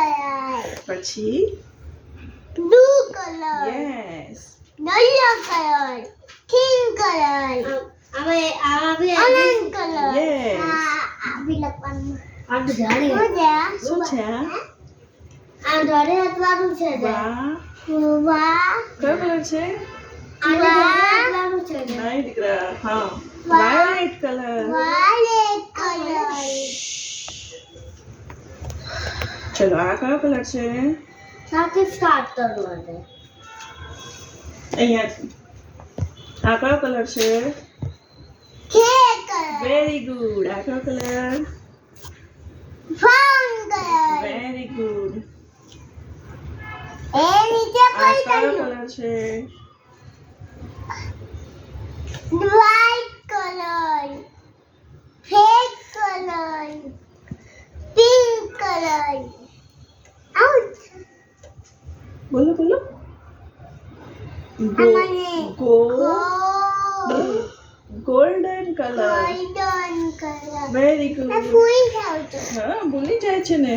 Colour પછી blue colour yes yellow colour pink colour orange colour yes આવી લખવાનું શું છે આ? આ દોરે હાથવાળું છે વાહ વાહ કયો કલર છે વાહ નહીં દીકરા હા વાયોલેટ કલર વાયલેટ કલર ચલો આ કયો કલર છે સાથે સ્ટાર્ટ કરવાનું અહીંયાથી આ કયો કલર છે કે કલર વેરી ગુડ આ કયો colour brown colour very good એ નીચે આ પડી કયો ગયું કલર છે white colour red colour pink colour out બોલો બોલો અમારે golden colour golden colour very good ફૂલ જાવ તો હા ભૂલી જાય છે ને